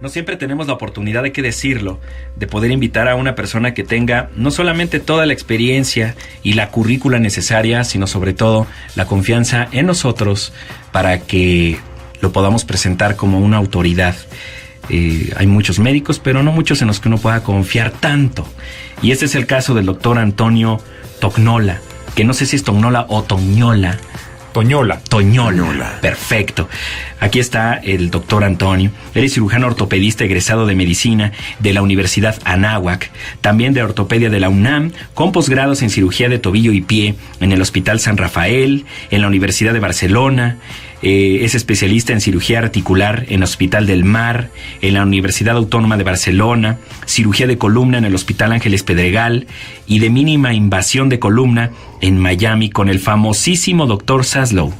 No siempre tenemos la oportunidad, hay que decirlo, de poder invitar a una persona que tenga no solamente toda la experiencia y la currícula necesaria, sino sobre todo la confianza en nosotros para que lo podamos presentar como una autoridad. Hay muchos médicos, pero no muchos en los que uno pueda confiar tanto. Y este es el caso del doctor Antonio Tognola, que no sé si es Tognola o Toñola. Toñola. Perfecto. Aquí está el doctor Antonio. Él es cirujano ortopedista egresado de medicina de la Universidad Anáhuac, también de ortopedia de la UNAM, con posgrados en cirugía de tobillo y pie en el Hospital San Rafael, en la Universidad de Barcelona. Es especialista en cirugía articular en Hospital del Mar, en la Universidad Autónoma de Barcelona, cirugía de columna en el Hospital Ángeles Pedregal y de mínima invasión de columna en Miami con el famosísimo doctor Zaslow.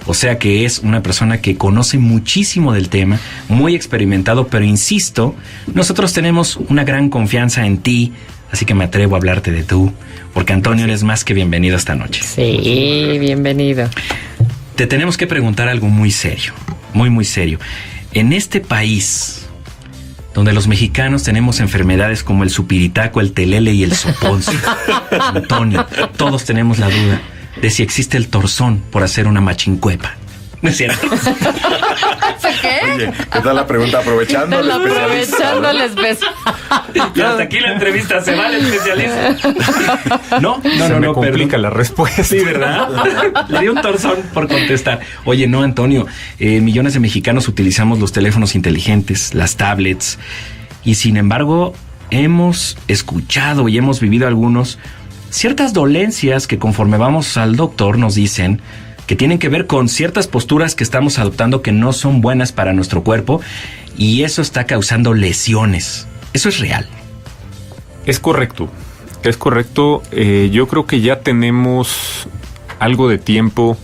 O sea que es una persona que conoce muchísimo del tema, muy experimentado, pero insisto, nosotros tenemos una gran confianza en ti, así que me atrevo a hablarte de tú, porque Antonio eres más que bienvenido esta noche. Sí, bienvenido. Te tenemos que preguntar algo muy serio, muy serio. En este país, donde los mexicanos tenemos enfermedades como el supiritaco, el telele y el soponcio, Antonio, todos tenemos la duda de si existe el torzón por hacer una machincuepa. ¿No es cierto? ¿Qué? Oye, ¿qué tal la pregunta? Aprovechando el especialista. Y hasta aquí la entrevista, se va el especialista. No, me complica la respuesta. Sí, ¿verdad? Le di un torzón por contestar. Oye, no, Antonio, millones de mexicanos utilizamos los teléfonos inteligentes, las tablets, y sin embargo hemos escuchado y hemos vivido ciertas dolencias que conforme vamos al doctor nos dicen que tienen que ver con ciertas posturas que estamos adoptando que no son buenas para nuestro cuerpo, y eso está causando lesiones. ¿Eso es real? Es correcto. Yo creo que ya tenemos algo de tiempo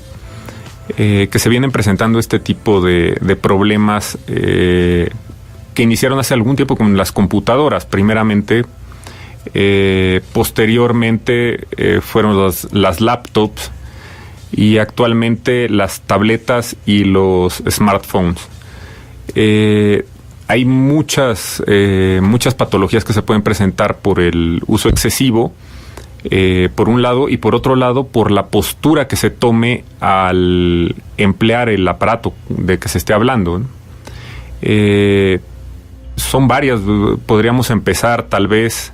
que se vienen presentando este tipo de problemas que iniciaron hace algún tiempo con las computadoras, primeramente. Posteriormente fueron las laptops, y actualmente las tabletas y los smartphones. Hay muchas patologías que se pueden presentar por el uso excesivo, por un lado, y por otro lado por la postura que se tome al emplear el aparato de que se esté hablando, ¿no? Son varias, podríamos empezar tal vez.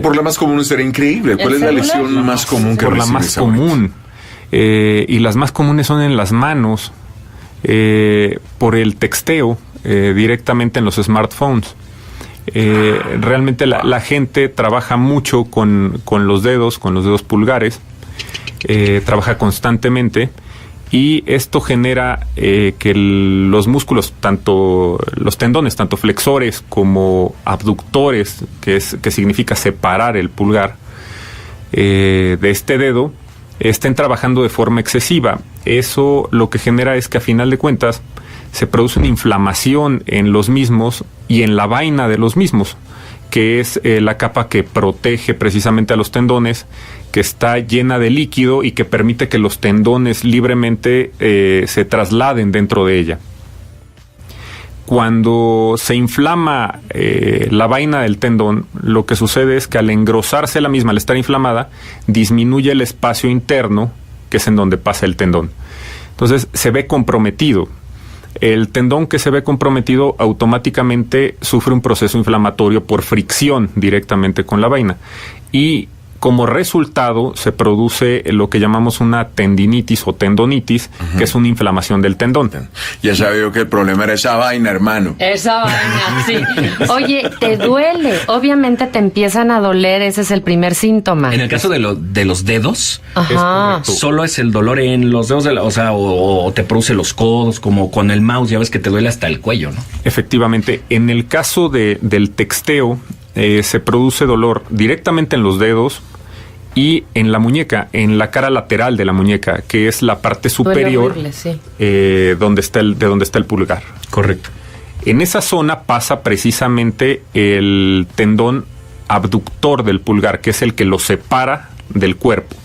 Por la más común sería increíble. ¿Cuál es la lesión más común que recibes? Por la más común. Y las más comunes son en las manos, por el texteo directamente en los smartphones. Realmente la gente trabaja mucho con los dedos pulgares, trabaja constantemente, y esto genera que los músculos, tanto los tendones, tanto flexores como abductores, que significa separar el pulgar de este dedo, estén trabajando de forma excesiva. Eso lo que genera es que a final de cuentas se produce una inflamación en los mismos y en la vaina de los mismos, que es la capa que protege precisamente a los tendones, que está llena de líquido y que permite que los tendones libremente se trasladen dentro de ella. Cuando se inflama la vaina del tendón, lo que sucede es que al engrosarse la misma, al estar inflamada, disminuye el espacio interno, que es en donde pasa el tendón. Entonces se ve comprometido. El tendón que se ve comprometido automáticamente sufre un proceso inflamatorio por fricción directamente con la vaina. Y como resultado se produce lo que llamamos una tendinitis o tendonitis, que es una inflamación del tendón. Ya sabía yo que el problema era esa vaina, hermano. Esa vaina, sí. Oye, te duele. Obviamente te empiezan a doler, ese es el primer síntoma. En el caso de los dedos, ajá, solo es el dolor en los dedos, o te produce los codos, como con el mouse, ya ves que te duele hasta el cuello, ¿no? Efectivamente. En el caso del texteo, se produce dolor directamente en los dedos y en la muñeca, en la cara lateral de la muñeca, que es la parte superior, horrible, sí, donde está el pulgar. Correcto. En esa zona pasa precisamente el tendón abductor del pulgar, que es el que lo separa del cuerpo.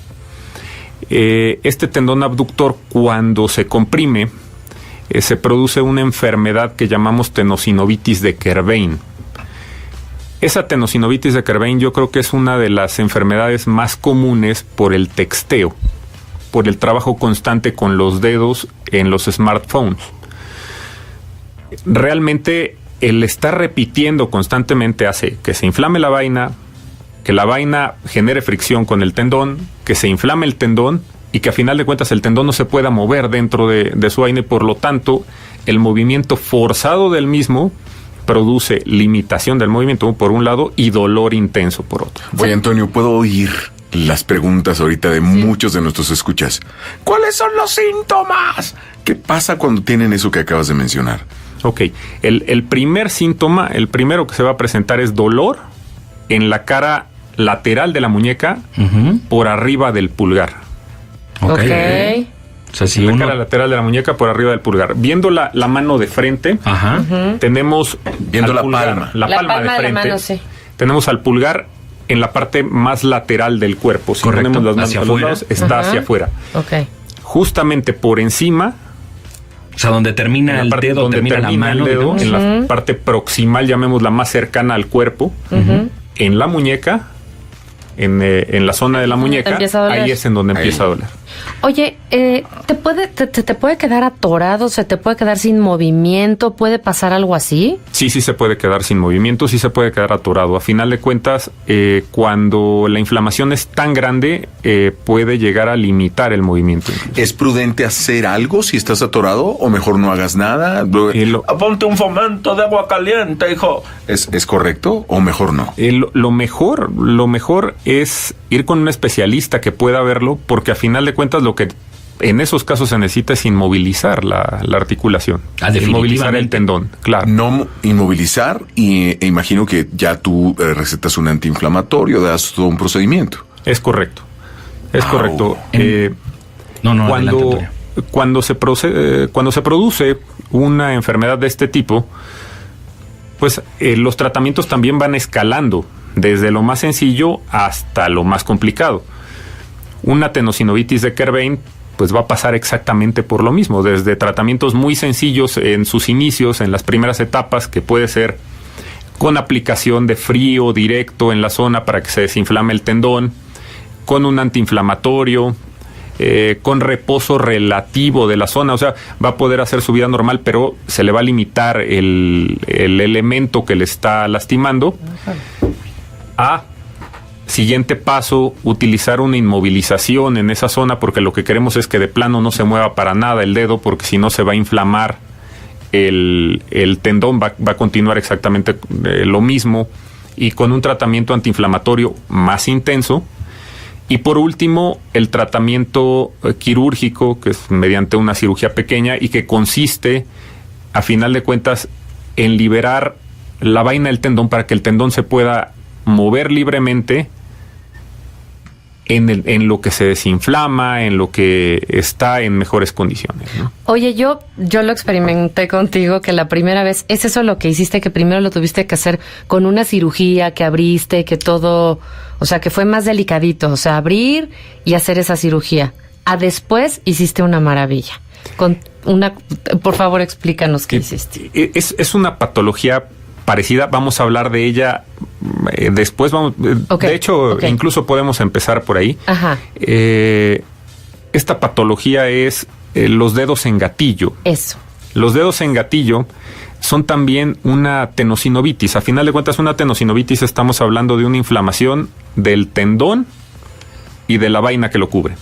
Este tendón abductor, cuando se comprime, se produce una enfermedad que llamamos tenosinovitis de Kerbein. Esa tenosinovitis de Kerbein yo creo que es una de las enfermedades más comunes por el texteo, por el trabajo constante con los dedos en los smartphones. Realmente el estar repitiendo constantemente hace que se inflame la vaina, que la vaina genere fricción con el tendón, que se inflame el tendón y que a final de cuentas el tendón no se pueda mover dentro de su vaina y por lo tanto el movimiento forzado del mismo produce limitación del movimiento por un lado y dolor intenso por otro. Oye, Antonio, ¿puedo oír las preguntas ahorita de muchos de nuestros escuchas? ¿Cuáles son los síntomas? ¿Qué pasa cuando tienen eso que acabas de mencionar? Ok, el primer síntoma, el primero que se va a presentar es dolor en la cara lateral de la muñeca por arriba del pulgar. Ok. O sea, si la cara lateral de la muñeca por arriba del pulgar. Viendo la mano de frente, tenemos... Viendo la pulgar, palma. La palma de frente. La mano, sí. Tenemos al pulgar en la parte más lateral del cuerpo. Si Correcto. ponemos las manos Hacia a los afuera. lados, está hacia afuera. Ok. Justamente por encima... O sea, donde termina el dedo, donde termina la mano, el dedo, digamos. en la parte proximal, llamémosla más cercana al cuerpo, en la muñeca, en la zona de la muñeca, empieza a doler. ahí es en donde empieza a doler. Oye, ¿te puede quedar atorado? ¿Se te puede quedar sin movimiento? ¿Puede pasar algo así? Sí se puede quedar sin movimiento, sí se puede quedar atorado. A final de cuentas, cuando la inflamación es tan grande, puede llegar a limitar el movimiento. ¿Es prudente hacer algo si estás atorado o mejor no hagas nada? Ponte un fomento de agua caliente, hijo. ¿Es correcto o mejor no? Lo mejor es ir con un especialista que pueda verlo, porque a final de cuentas lo que en esos casos se necesita es inmovilizar la articulación. Inmovilizar el tendón, claro. No inmovilizar e imagino que ya tú recetas un antiinflamatorio, das todo un procedimiento. Es correcto. Es correcto. Cuando se produce una enfermedad de este tipo, pues los tratamientos también van escalando desde lo más sencillo hasta lo más complicado. Una tenosinovitis de Kerbein pues va a pasar exactamente por lo mismo, desde tratamientos muy sencillos en sus inicios, en las primeras etapas, que puede ser con aplicación de frío directo en la zona para que se desinflame el tendón, con un antiinflamatorio, con reposo relativo de la zona, o sea, va a poder hacer su vida normal, pero se le va a limitar el elemento que le está lastimando. Siguiente paso, utilizar una inmovilización en esa zona, porque lo que queremos es que de plano no se mueva para nada el dedo, porque si no se va a inflamar el tendón, va a continuar exactamente lo mismo, y con un tratamiento antiinflamatorio más intenso. Y por último, el tratamiento quirúrgico, que es mediante una cirugía pequeña y que consiste, a final de cuentas, en liberar la vaina del tendón para que el tendón se pueda mover libremente en lo que se desinflama, en lo que está en mejores condiciones, ¿no? Oye, yo lo experimenté contigo, que la primera vez, ¿es eso lo que hiciste, que primero lo tuviste que hacer con una cirugía, que abriste, que todo, o sea, que fue más delicadito, o sea, abrir y hacer esa cirugía? Después hiciste una maravilla. Por favor, explícanos qué hiciste. Es una patología parecida, vamos a hablar de ella después. De hecho, incluso podemos empezar por ahí. Ajá. Esta patología es los dedos en gatillo. Eso. Los dedos en gatillo son también una tenosinovitis. A final de cuentas, una tenosinovitis, estamos hablando de una inflamación del tendón y de la vaina que lo cubre.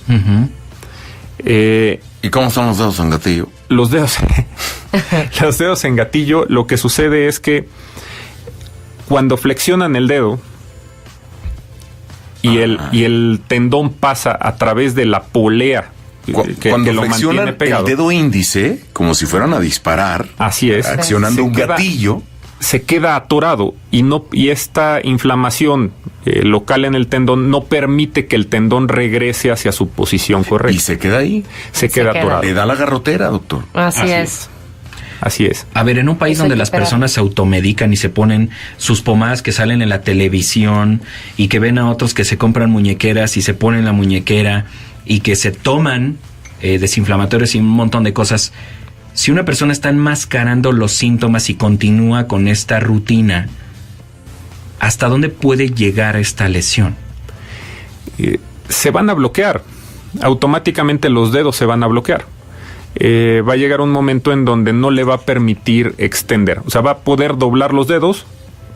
¿Y cómo son los dedos en gatillo? Los dedos en gatillo, lo que sucede es que cuando flexionan el dedo y el tendón pasa a través de la polea cuando lo flexionan mantiene pegado, el dedo índice, como si fueran a disparar, así es, accionando un gatillo, se queda atorado y esta inflamación local en el tendón no permite que el tendón regrese hacia su posición correcta. Y se queda ahí. Se queda atorado. Le da la garrotera, doctor. Así es. Así es. A ver, en un país donde las personas se automedican y se ponen sus pomadas que salen en la televisión y que ven a otros que se compran muñequeras y se ponen la muñequera y que se toman desinflamatorios y un montón de cosas, Si una persona está enmascarando los síntomas y continúa con esta rutina, ¿hasta dónde puede llegar esta lesión? Se van a bloquear. Automáticamente los dedos se van a bloquear. Va a llegar un momento en donde no le va a permitir extender. O sea, va a poder doblar los dedos,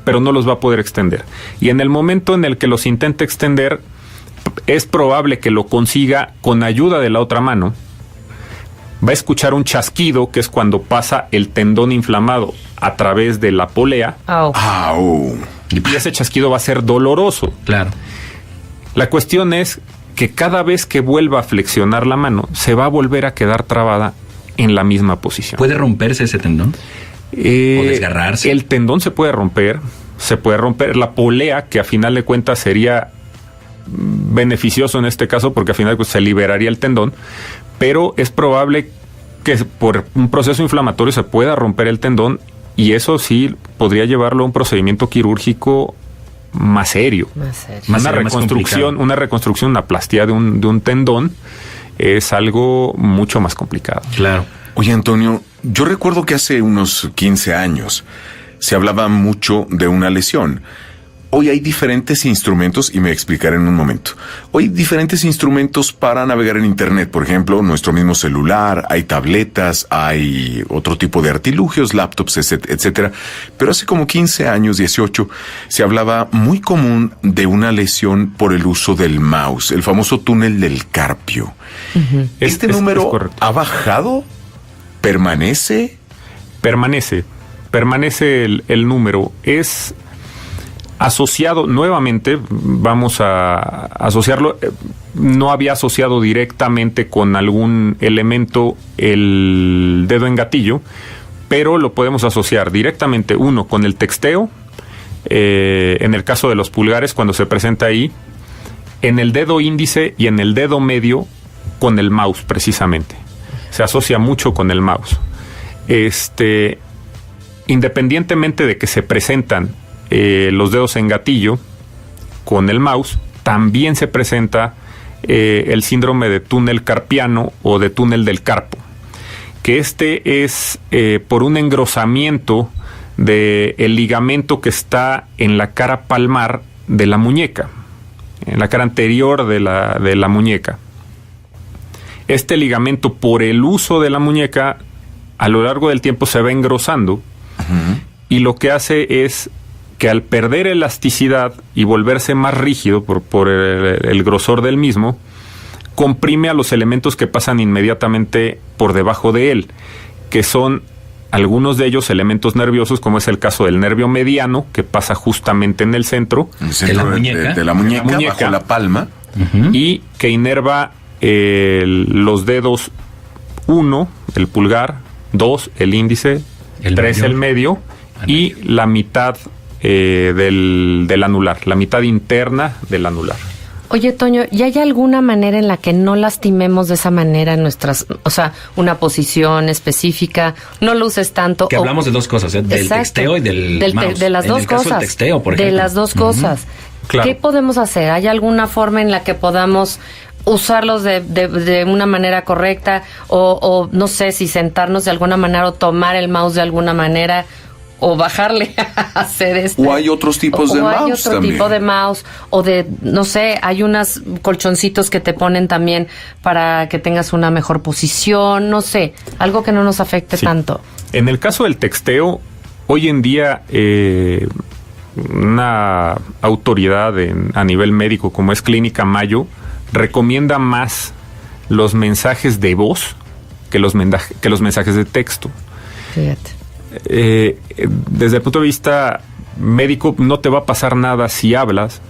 pero no los va a poder extender. Y en el momento en el que los intente extender, es probable que lo consiga con ayuda de la otra mano. Va a escuchar un chasquido, que es cuando pasa el tendón inflamado a través de la polea. ¡Au! Y ese chasquido va a ser doloroso. Claro. La cuestión es que cada vez que vuelva a flexionar la mano, se va a volver a quedar trabada en la misma posición. ¿Puede romperse ese tendón? ¿O desgarrarse? El tendón se puede romper la polea, que a final de cuentas sería beneficioso en este caso, porque a final de cuentas se liberaría el tendón, pero es probable que por un proceso inflamatorio se pueda romper el tendón, y eso sí podría llevarlo a un procedimiento quirúrgico más serio. Una reconstrucción, una plastía de un tendón es algo mucho más complicado. Claro. Oye, Antonio, yo recuerdo que hace unos 15 años se hablaba mucho de una lesión. Hoy hay diferentes instrumentos, y me explicaré en un momento. Hoy hay diferentes instrumentos para navegar en Internet. Por ejemplo, nuestro mismo celular, hay tabletas, hay otro tipo de artilugios, laptops, etcétera. Pero hace como 15 años, 18, se hablaba muy común de una lesión por el uso del mouse, el famoso túnel del carpio. Uh-huh. ¿Este número ha bajado? ¿Permanece? Permanece el número. Es asociado, nuevamente, vamos a asociarlo, no había asociado directamente con algún elemento el dedo en gatillo, pero lo podemos asociar directamente, uno, con el texteo, en el caso de los pulgares, cuando se presenta ahí, en el dedo índice y en el dedo medio, con el mouse, precisamente. Se asocia mucho con el mouse. Independientemente de que se presentan los dedos en gatillo con el mouse, también se presenta el síndrome de túnel carpiano o de túnel del carpo, que es por un engrosamiento del ligamento que está en la cara palmar de la muñeca, en la cara anterior de la muñeca. Este ligamento, por el uso de la muñeca, a lo largo del tiempo se va engrosando. Uh-huh. Y lo que hace es que al perder elasticidad y volverse más rígido por el grosor del mismo, comprime a los elementos que pasan inmediatamente por debajo de él, que son algunos de ellos elementos nerviosos, como es el caso del nervio mediano, que pasa justamente en el centro de la muñeca, bajo la palma, uh-huh, y que inerva los dedos 1, el pulgar, 2, el índice, 3, el medio, y la mitad del anular, la mitad interna del anular. Oye, Toño, ¿y hay alguna manera en la que no lastimemos de esa manera nuestras, o sea, una posición específica, no lo uses tanto? Que hablamos de dos cosas, del texteo y del mouse. De las dos cosas. Del texteo, por ejemplo. De las dos cosas. Claro. ¿Qué podemos hacer? ¿Hay alguna forma en la que podamos usarlos de una manera correcta? O no sé, si sentarnos de alguna manera o tomar el mouse de alguna manera, o bajarle a hacer esto. O hay otros tipos de mouse también. O hay otro tipo de mouse, o de, no sé, hay unos colchoncitos que te ponen también para que tengas una mejor posición, no sé, algo que no nos afecte tanto. En el caso del texteo, hoy en día una autoridad a nivel médico, como es Clínica Mayo, recomienda más los mensajes de voz que los mensajes de texto. Fíjate. Desde el punto de vista médico, no te va a pasar nada si hablas,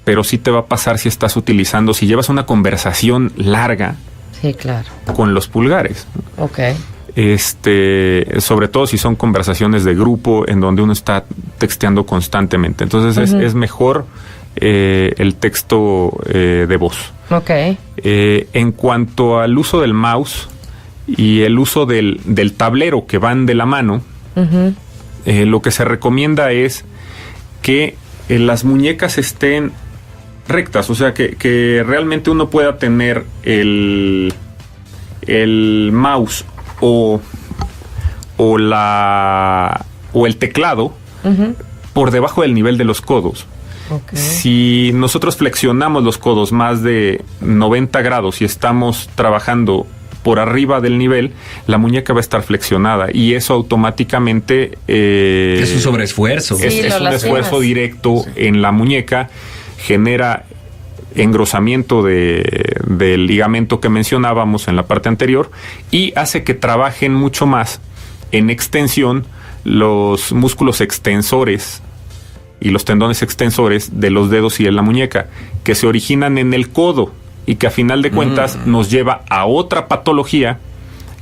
pero sí te va a pasar si estás utilizando, si llevas una conversación larga, sí, claro, con los pulgares. Okay. Sobre todo si son conversaciones de grupo en donde uno está texteando constantemente. Entonces, uh-huh, es mejor el texto de voz. Okay. En cuanto al uso del mouse y el uso del tablero, que van de la mano, uh-huh, lo que se recomienda es que las muñecas estén rectas, o sea, que realmente uno pueda tener el mouse o o el teclado por debajo del nivel de los codos. Okay. Si nosotros flexionamos los codos más de 90 grados y estamos trabajando por arriba del nivel, la muñeca va a estar flexionada y eso automáticamente... es un sobreesfuerzo. Sí, es un esfuerzo directo en la muñeca, genera engrosamiento del ligamento que mencionábamos en la parte anterior y hace que trabajen mucho más en extensión los músculos extensores y los tendones extensores de los dedos y de la muñeca, que se originan en el codo y que a final de cuentas nos lleva a otra patología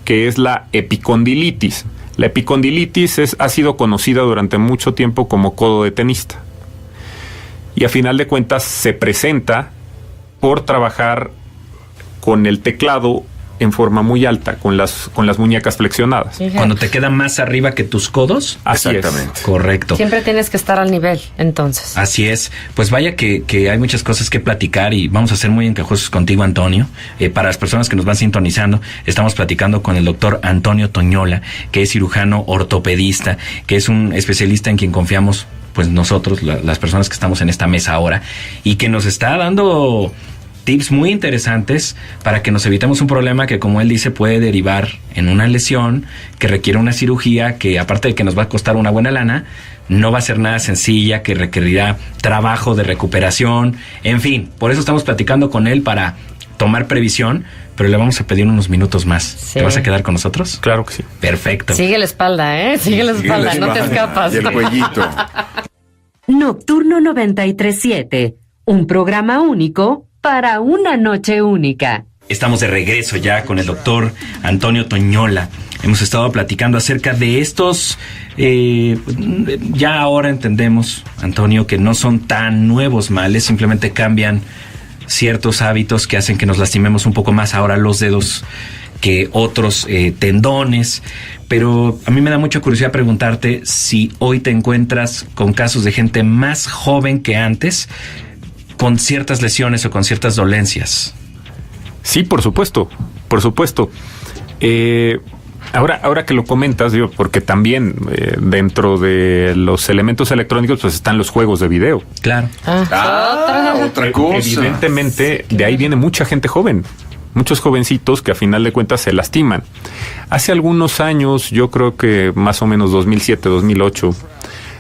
que es la epicondilitis. La epicondilitis ha sido conocida durante mucho tiempo como codo de tenista y a final de cuentas se presenta por trabajar con el teclado en forma muy alta, con las muñecas flexionadas. Fíjate. Cuando te queda más arriba que tus codos. Así Exactamente. es. Correcto. Siempre tienes que estar al nivel, entonces. Así es. Pues vaya que hay muchas cosas que platicar y vamos a ser muy encajosos contigo, Antonio. Para las personas que nos van sintonizando, estamos platicando con el doctor Antonio Toñola, que es cirujano ortopedista, que es un especialista en quien confiamos, pues nosotros, las personas que estamos en esta mesa ahora, y que nos está dando tips muy interesantes para que nos evitemos un problema que, como él dice, puede derivar en una lesión que requiere una cirugía que, aparte de que nos va a costar una buena lana, no va a ser nada sencilla, que requerirá trabajo de recuperación, en fin. Por eso estamos platicando con él para tomar previsión, pero le vamos a pedir unos minutos más. Sí. ¿Te vas a quedar con nosotros? Claro que sí. Perfecto. Sigue la espalda, ¿eh? Sigue la espalda, no te escapas. Y el cuellito. Nocturno 93.7, un programa único para una noche única. Estamos de regreso ya con el doctor Antonio Toñola. Hemos estado platicando acerca de estos... ya ahora entendemos, Antonio, que no son tan nuevos males, simplemente cambian ciertos hábitos que hacen que nos lastimemos un poco más ahora los dedos que otros tendones. Pero a mí me da mucha curiosidad preguntarte si hoy te encuentras con casos de gente más joven que antes, con ciertas lesiones o con ciertas dolencias. Sí, por supuesto, por supuesto. Ahora que lo comentas, digo, porque también dentro de los elementos electrónicos pues están los juegos de video. Claro. Otra cosa. Evidentemente, de ahí viene mucha gente joven. Muchos jovencitos que a final de cuentas se lastiman. Hace algunos años, yo creo que más o menos 2007, 2008,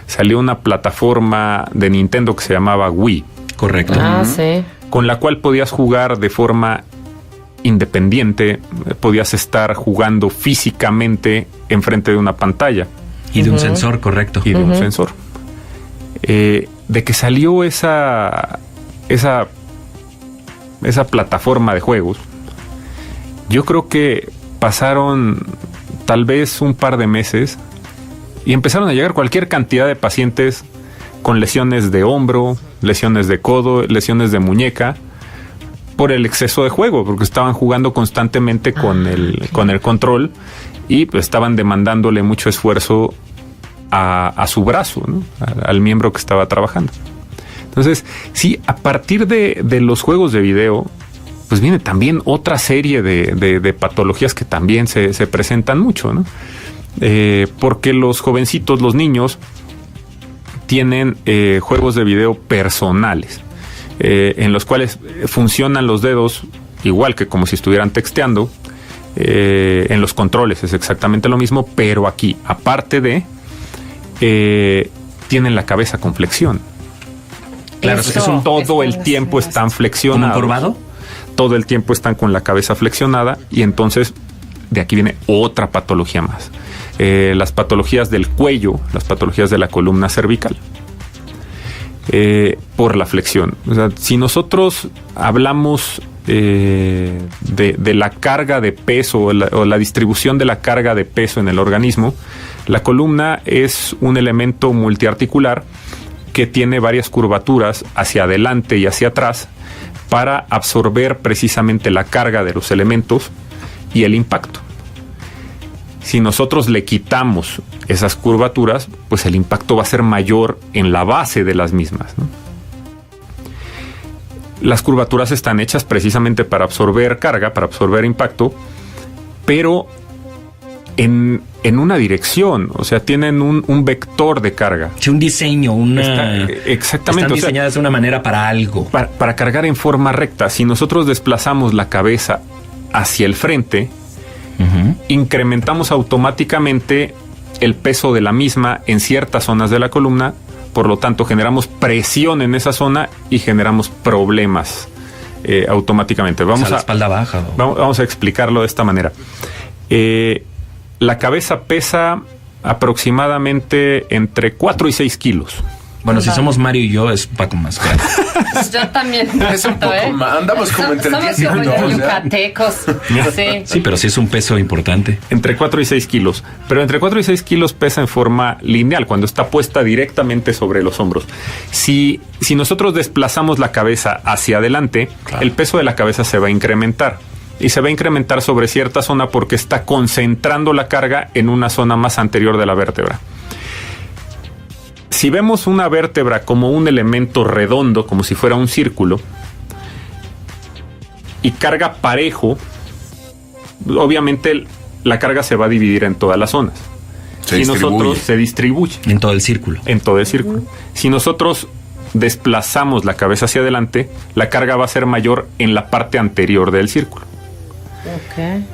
salió una plataforma de Nintendo que se llamaba Wii. Correcto. Sí. Con la cual podías jugar de forma independiente, podías estar jugando físicamente enfrente de una pantalla. Y de un sensor, correcto. Y de un sensor. De que salió esa plataforma de juegos, yo creo que pasaron tal vez un par de meses y empezaron a llegar cualquier cantidad de pacientes con lesiones de hombro, lesiones de codo, lesiones de muñeca, por el exceso de juego, porque estaban jugando constantemente con el control y pues estaban demandándole mucho esfuerzo a su brazo, ¿no? Al miembro que estaba trabajando. Entonces, sí, a partir de los juegos de video, pues viene también otra serie de patologías que también se presentan mucho, ¿no? Porque los jovencitos, los niños, tienen juegos de video personales, en los cuales funcionan los dedos igual que como si estuvieran texteando. En los controles es exactamente lo mismo, pero aquí, aparte de, tienen la cabeza con flexión. Claro, Eso, todo el tiempo están flexionados. ¿Como encorvado? Todo el tiempo están con la cabeza flexionada y entonces de aquí viene otra patología más. Las patologías del cuello, las patologías de la columna cervical. Por la flexión. O sea, si nosotros hablamos de la carga de peso o la distribución de la carga de peso en el organismo, la columna es un elemento multiarticular que tiene varias curvaturas hacia adelante y hacia atrás para absorber precisamente la carga de los elementos y el impacto. Si nosotros le quitamos esas curvaturas, pues el impacto va a ser mayor en la base de las mismas, ¿no? Las curvaturas están hechas precisamente para absorber carga, para absorber impacto, pero en una dirección, o sea, tienen un vector de carga. Sí, un diseño, exactamente. Están diseñadas de una manera para algo. Para cargar en forma recta. Si nosotros desplazamos la cabeza hacia el frente, incrementamos automáticamente el peso de la misma en ciertas zonas de la columna, por lo tanto generamos presión en esa zona y generamos problemas automáticamente. Vamos a la espalda baja. Vamos a explicarlo de esta manera. La cabeza pesa aproximadamente entre 4 y 6 kilos. Bueno, si somos Mario y yo, es un poco más grande. Yo también. Es un poco más. Andamos como entre 10 y Somos como 2. yucatecos. Sí. Sí, pero sí es un peso importante. Entre 4 y 6 kilos. Pero entre 4 y 6 kilos pesa en forma lineal, cuando está puesta directamente sobre los hombros. Si nosotros desplazamos la cabeza hacia adelante, claro, el peso de la cabeza se va a incrementar. Y se va a incrementar sobre cierta zona porque está concentrando la carga en una zona más anterior de la vértebra. Si vemos una vértebra como un elemento redondo, como si fuera un círculo, y carga parejo, obviamente la carga se va a dividir en todas las zonas. Se distribuye. En todo el círculo. En todo el círculo. Si nosotros desplazamos la cabeza hacia adelante, la carga va a ser mayor en la parte anterior del círculo. Okay.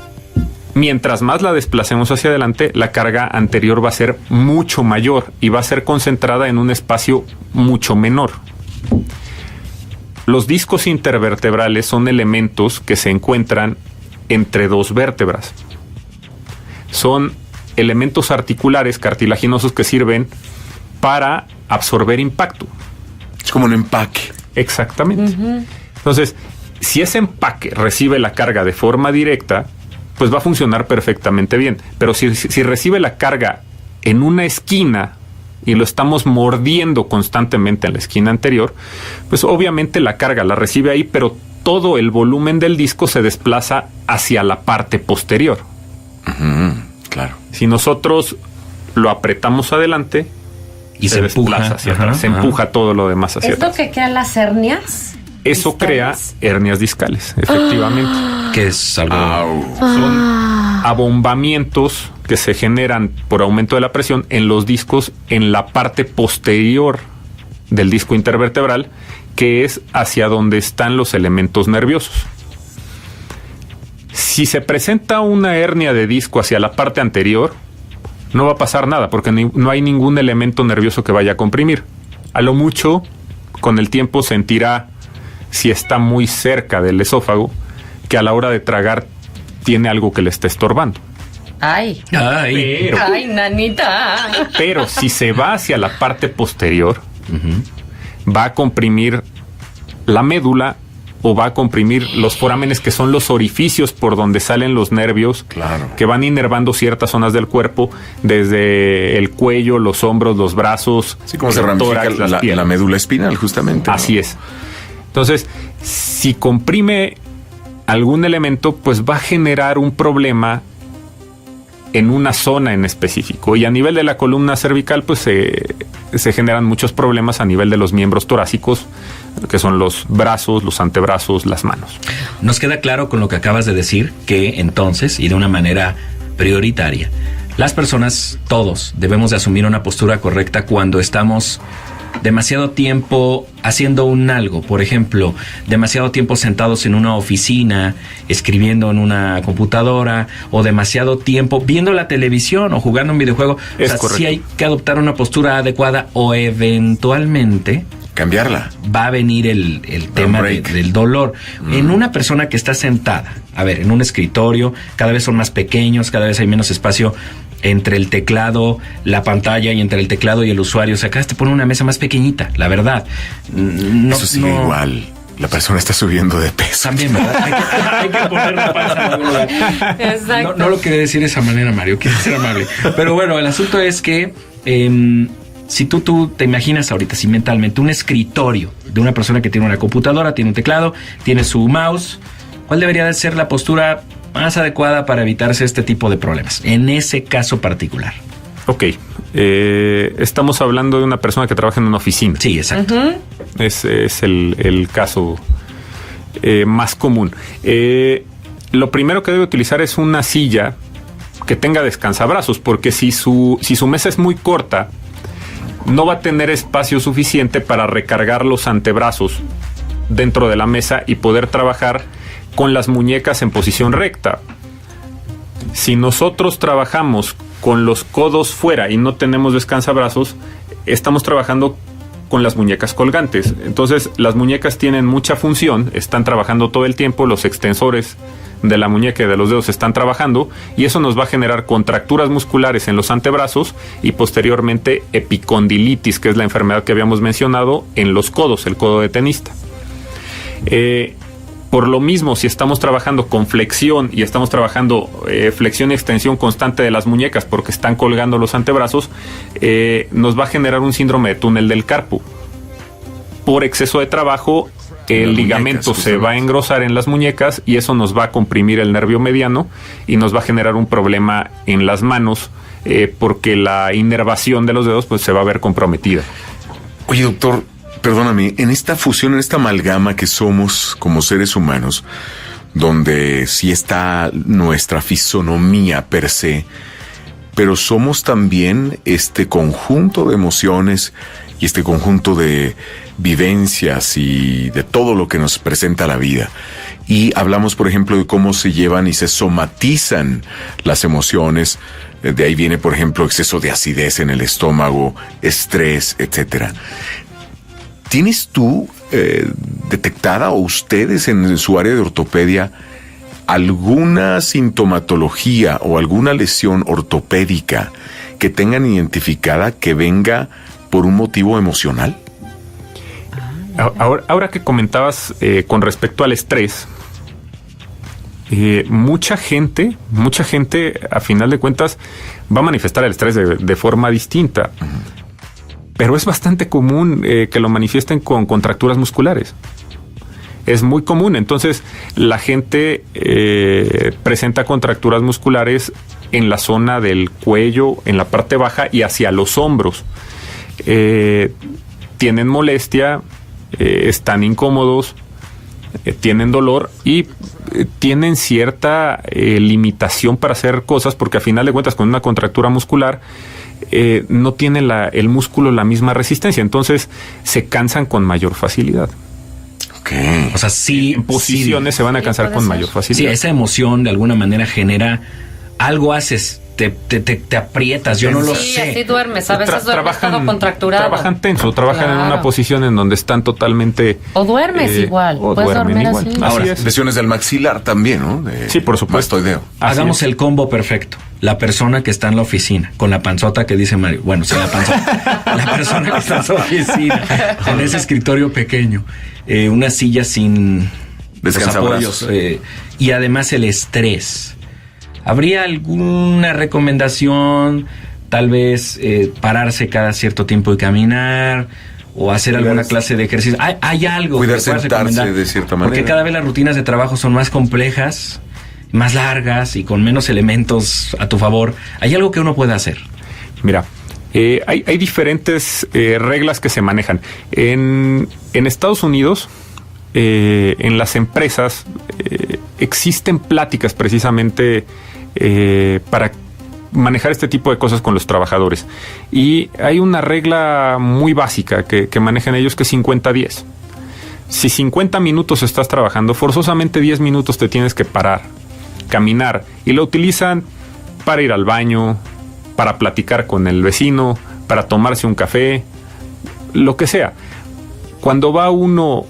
Mientras más la desplacemos hacia adelante, la carga anterior va a ser mucho mayor y va a ser concentrada en un espacio mucho menor. Los discos intervertebrales son elementos que se encuentran entre dos vértebras. Son elementos articulares cartilaginosos que sirven para absorber impacto. Es como un empaque. Exactamente. Entonces, si ese empaque recibe la carga de forma directa, pues va a funcionar perfectamente bien. Pero si recibe la carga en una esquina y lo estamos mordiendo constantemente en la esquina anterior, pues obviamente la carga la recibe ahí, pero todo el volumen del disco se desplaza hacia la parte posterior. Claro. Si nosotros lo apretamos adelante y se desplaza hacia atrás, se empuja todo lo demás hacia atrás. ¿Esto que crean las hernias? Eso crea hernias discales, efectivamente. Que es algo... Son abombamientos que se generan por aumento de la presión en los discos en la parte posterior del disco intervertebral, que es hacia donde están los elementos nerviosos. Si se presenta una hernia de disco hacia la parte anterior, no va a pasar nada, porque no hay ningún elemento nervioso que vaya a comprimir. A lo mucho, con el tiempo sentirá, si está muy cerca del esófago, que a la hora de tragar tiene algo que le está estorbando. Ay, nanita. Pero si se va hacia la parte posterior, va a comprimir la médula o va a comprimir los forámenes, que son los orificios por donde salen los nervios, claro, que van inervando ciertas zonas del cuerpo, desde el cuello, los hombros, los brazos, sí, como se ramifica tórax, la médula espinal, justamente, ¿no? Así es. Entonces, si comprime algún elemento, pues va a generar un problema en una zona en específico. Y a nivel de la columna cervical, pues se generan muchos problemas a nivel de los miembros torácicos, que son los brazos, los antebrazos, las manos. Nos queda claro con lo que acabas de decir que entonces, y de una manera prioritaria, las personas, todos, debemos de asumir una postura correcta cuando estamos demasiado tiempo haciendo un algo. Por ejemplo, demasiado tiempo sentados en una oficina, escribiendo en una computadora, o demasiado tiempo viendo la televisión o jugando un videojuego. Es o sea, correcto. sí hay que adoptar una postura adecuada, o eventualmente cambiarla. va a venir el tema del dolor. En una persona que está sentada, a ver, en un escritorio, cada vez son más pequeños, cada vez hay menos espacio entre el teclado, la pantalla, y entre el teclado y el usuario. O sea, acá te pone una mesa más pequeñita, la verdad. No, eso sigue igual. La persona está subiendo de peso. También, ¿verdad? Hay que poner la panza en algún lugar. Exacto. No lo quería decir de esa manera, Mario. Quiero ser amable. Pero bueno, el asunto es que si tú te imaginas ahorita, si mentalmente, un escritorio de una persona que tiene una computadora, tiene un teclado, tiene su mouse, ¿cuál debería de ser la postura más adecuada para evitarse este tipo de problemas en ese caso particular? Ok. Estamos hablando de una persona que trabaja en una oficina. Sí, exacto. Ese es el caso más común. Lo primero que debe utilizar es una silla que tenga descansabrazos, porque si su mesa es muy corta, no va a tener espacio suficiente para recargar los antebrazos dentro de la mesa y poder trabajar con las muñecas en posición recta. Si nosotros trabajamos con los codos fuera y no tenemos descansabrazos, estamos trabajando con las muñecas colgantes. Entonces, las muñecas tienen mucha función, están trabajando todo el tiempo, los extensores de la muñeca y de los dedos están trabajando, y eso nos va a generar contracturas musculares en los antebrazos y posteriormente epicondilitis, que es la enfermedad que habíamos mencionado, en los codos, el codo de tenista. Por lo mismo, si estamos trabajando con flexión y estamos trabajando flexión y extensión constante de las muñecas porque están colgando los antebrazos, nos va a generar un síndrome de túnel del carpo. Por exceso de trabajo, el ligamento se va a engrosar en las muñecas y eso nos va a comprimir el nervio mediano y nos va a generar un problema en las manos porque la inervación de los dedos pues se va a ver comprometida. Oye, doctor, perdóname, en esta fusión, en esta amalgama que somos como seres humanos, donde sí está nuestra fisonomía per se, pero somos también este conjunto de emociones y este conjunto de vivencias y de todo lo que nos presenta la vida. Y hablamos, por ejemplo, de cómo se llevan y se somatizan las emociones. De ahí viene, por ejemplo, exceso de acidez en el estómago, estrés, etcétera. ¿Tienes tú detectada o ustedes en su área de ortopedia alguna sintomatología o alguna lesión ortopédica que tengan identificada que venga por un motivo emocional? Ahora que comentabas con respecto al estrés, mucha gente a final de cuentas va a manifestar el estrés de forma distinta. Pero es bastante común que lo manifiesten con contracturas musculares. Es muy común. Entonces, la gente presenta contracturas musculares en la zona del cuello, en la parte baja y hacia los hombros. Tienen molestia, están incómodos, tienen dolor y tienen cierta limitación para hacer cosas porque a final de cuentas con una contractura muscular no tiene el músculo la misma resistencia, entonces se cansan con mayor facilidad. Okay. O sea, sí, en posiciones se van a cansar con mayor facilidad. Sí, esa emoción de alguna manera genera algo, haces, te aprietas, yo no lo sé. Sí, así duermes, a veces duermes todo contracturado. Trabajan tenso, trabajan en una posición en donde están totalmente... O duermes igual, o puedes duermen dormir igual. así. Ahora, lesiones del maxilar también, ¿no? Sí, por supuesto. Mastoideo. Hagamos el combo perfecto. La persona que está en la oficina, con la panzota que dice Mario. Bueno, sí, la panzota. La persona que está en su oficina, con ese escritorio pequeño, una silla sin Descansabrazos. apoyos, y además el estrés. ¿Habría alguna recomendación? Tal vez pararse cada cierto tiempo y caminar, o hacer alguna clase de ejercicio. ¿Hay algo Cuidar, que puedas sentarse recomendar? de cierta manera. Porque cada vez las rutinas de trabajo son más complejas, más largas y con menos elementos a tu favor. ¿Hay algo que uno pueda hacer? Mira, hay diferentes reglas que se manejan. En Estados Unidos, en las empresas, existen pláticas precisamente para manejar este tipo de cosas con los trabajadores. Y hay una regla muy básica que manejan ellos, que es 50-10. Si 50 minutos estás trabajando, forzosamente 10 minutos te tienes que parar, caminar, y lo utilizan para ir al baño, para platicar con el vecino, para tomarse un café, lo que sea. Cuando va uno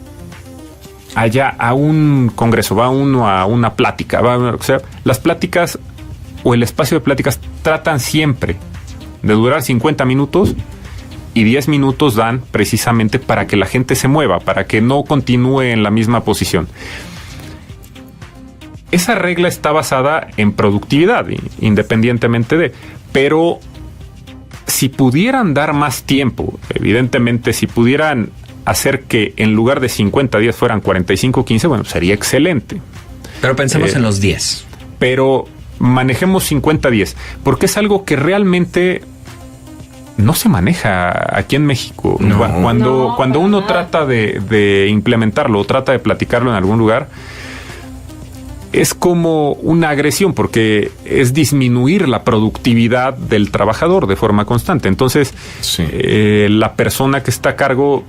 allá a un congreso, va uno a una plática, o sea, las pláticas o el espacio de pláticas tratan siempre de durar 50 minutos y 10 minutos dan precisamente para que la gente se mueva, para que no continúe en la misma posición. Esa regla está basada en productividad, independientemente de... Pero si pudieran dar más tiempo, evidentemente, si pudieran hacer que en lugar de 50 días fueran 45-15, bueno, sería excelente. Pero pensemos en los 10. Pero manejemos 50-10, porque es algo que realmente no se maneja aquí en México. No. Cuando uno trata de implementarlo o trata de platicarlo en algún lugar, es como una agresión, porque es disminuir la productividad del trabajador de forma constante. Entonces, la persona que está a cargo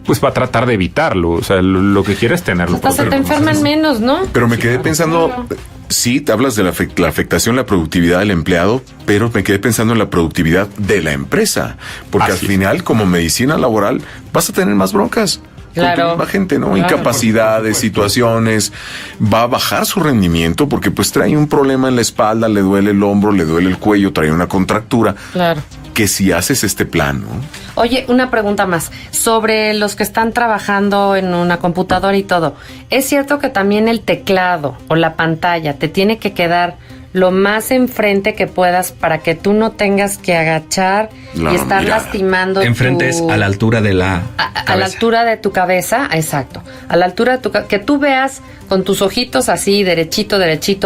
pues va a tratar de evitarlo. O sea, lo que quiere es tenerlo. Hasta se te enferman menos, ¿no? Pero me quedé pensando, sí, te hablas de la afectación, la productividad del empleado, pero me quedé pensando en la productividad de la empresa. Porque al final, como medicina laboral, vas a tener más broncas. Claro. Con tu misma gente, ¿no? Claro, incapacidades, situaciones, va a bajar su rendimiento porque pues trae un problema en la espalda, le duele el hombro, le duele el cuello, trae una contractura. Claro. Que si haces este plan, ¿no? Oye, una pregunta más. Sobre los que están trabajando en una computadora y todo, ¿es cierto que también el teclado o la pantalla te tiene que quedar lo más enfrente que puedas para que tú no tengas que agachar y estar lastimando enfrente es a la altura de la a la altura de tu cabeza, exacto, a la altura de tu que tú veas con tus ojitos así, derechito,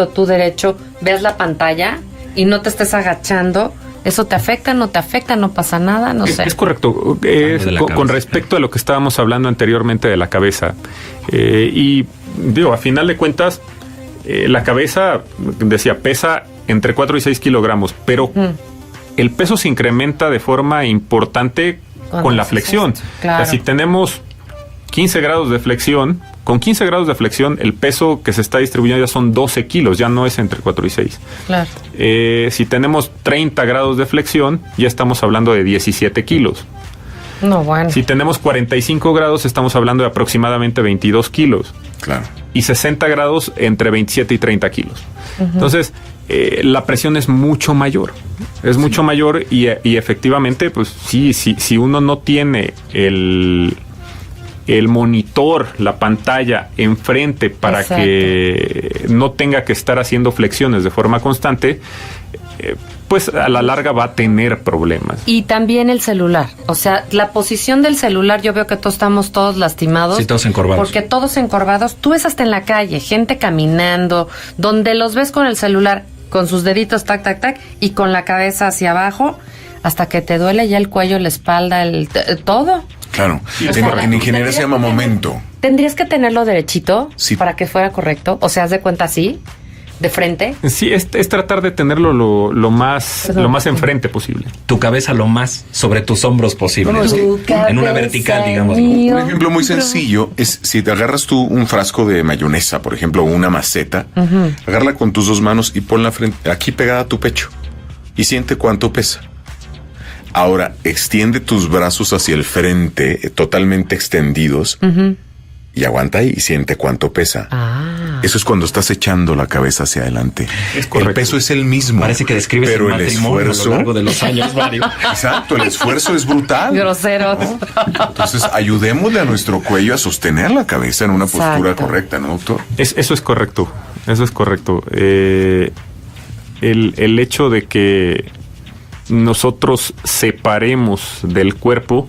tú derecho, veas la pantalla y no te estés agachando? ¿Eso te afecta, no te afecta, no pasa nada? No sé. Es correcto. Con respecto a lo que estábamos hablando anteriormente de la cabeza, y digo, a final de cuentas, la cabeza, decía, pesa entre 4 y 6 kilogramos, pero el peso se incrementa de forma importante con la flexión. Claro. O sea, si tenemos 15 grados de flexión, con 15 grados de flexión, el peso que se está distribuyendo ya son 12 kilos, ya no es entre 4 y 6. Claro. Si tenemos 30 grados de flexión, ya estamos hablando de 17 kilos. No, bueno. Si tenemos 45 grados, estamos hablando de aproximadamente 22 kilos. Claro. Y 60 grados entre 27 y 30 kilos. Entonces, la presión es mucho mayor. Es mucho mayor y efectivamente, pues si uno no tiene el monitor, la pantalla enfrente para que no tenga que estar haciendo flexiones de forma constante, pues a la larga va a tener problemas. Y también el celular, o sea, la posición del celular, yo veo que estamos todos lastimados. Sí, todos encorvados. Porque todos encorvados, tú ves hasta en la calle, gente caminando, donde los ves con el celular, con sus deditos, tac, tac, tac, y con la cabeza hacia abajo, hasta que te duele ya el cuello, la espalda, todo. Claro, en ingeniería se llama momento. ¿Tendrías que tenerlo derechito para que fuera correcto? O sea, haz de cuenta así, de frente. Sí, es tratar de tenerlo lo más enfrente posible. Tu cabeza lo más sobre tus hombros posible. En una vertical, digamos. Un ejemplo muy sencillo es si te agarras tú un frasco de mayonesa, por ejemplo, o una maceta, agárrala con tus dos manos y ponla aquí pegada a tu pecho y siente cuánto pesa. Ahora, extiende tus brazos hacia el frente, totalmente extendidos, y aguanta ahí y siente cuánto pesa. Eso es cuando estás echando la cabeza hacia adelante. El peso es el mismo. Parece que describes pero el matrimonio a lo largo de los años, Mario. Exacto, el esfuerzo es brutal. Grosero. Entonces, ayudémosle a nuestro cuello a sostener la cabeza en una postura correcta, ¿no, doctor? Eso es correcto. Eso es correcto. El hecho de que nosotros separemos del cuerpo,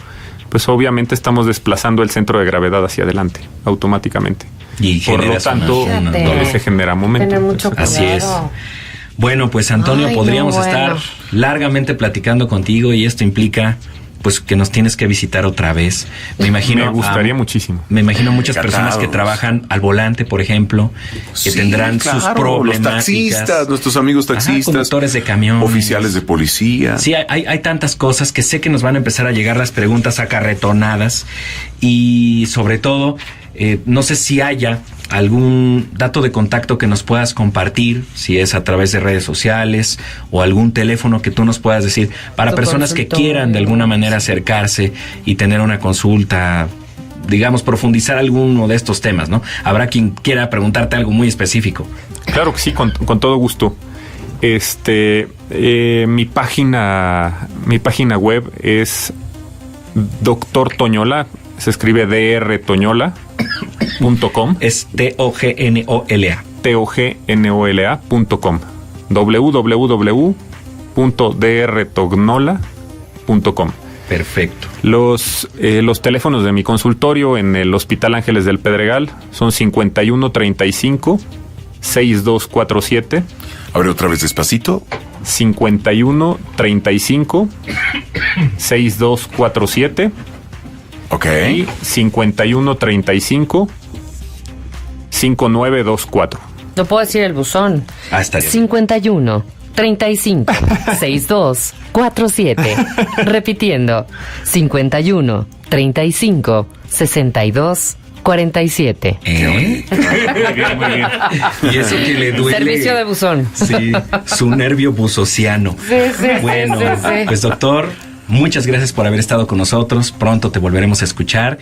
pues obviamente estamos desplazando el centro de gravedad hacia adelante, automáticamente. Y por lo tanto, se genera momento. Tener mucho cuidado. Así es. Bueno, pues Antonio, podríamos estar largamente platicando contigo y esto implica pues que nos tienes que visitar otra vez. Me imagino. Me gustaría muchísimo. Me imagino muchas personas que trabajan al volante, por ejemplo, que tendrán sus problemáticas. Los taxistas, nuestros amigos taxistas, conductores de camiones, oficiales de policía. Sí, hay tantas cosas que sé que nos van a empezar a llegar las preguntas acarretonadas y sobre todo, no sé si haya algún dato de contacto que nos puedas compartir, si es a través de redes sociales o algún teléfono que tú nos puedas decir para personas que quieran de alguna manera acercarse y tener una consulta, digamos, profundizar alguno de estos temas, ¿no? Habrá quien quiera preguntarte algo muy específico. Claro que sí, con todo gusto. Mi página web es Dr. Toñola, se escribe drtoñola.com. Es TOGNOLA. TOGNOLA.com. www.drtognola.com. Perfecto. Los teléfonos de mi consultorio en el Hospital Ángeles del Pedregal son 5135 6247. A ver, otra vez despacito. 5135 6247. Ok. Y 5135 5924. No puedo decir el buzón. Está bien. 51 35 62 47. Repitiendo, 51 35 62 47. Muy bien, muy bien. Y eso que le duele. Servicio de buzón. Sí, su nervio buzociano. Sí, Bueno, sí. pues doctor, muchas gracias por haber estado con nosotros. Pronto te volveremos a escuchar.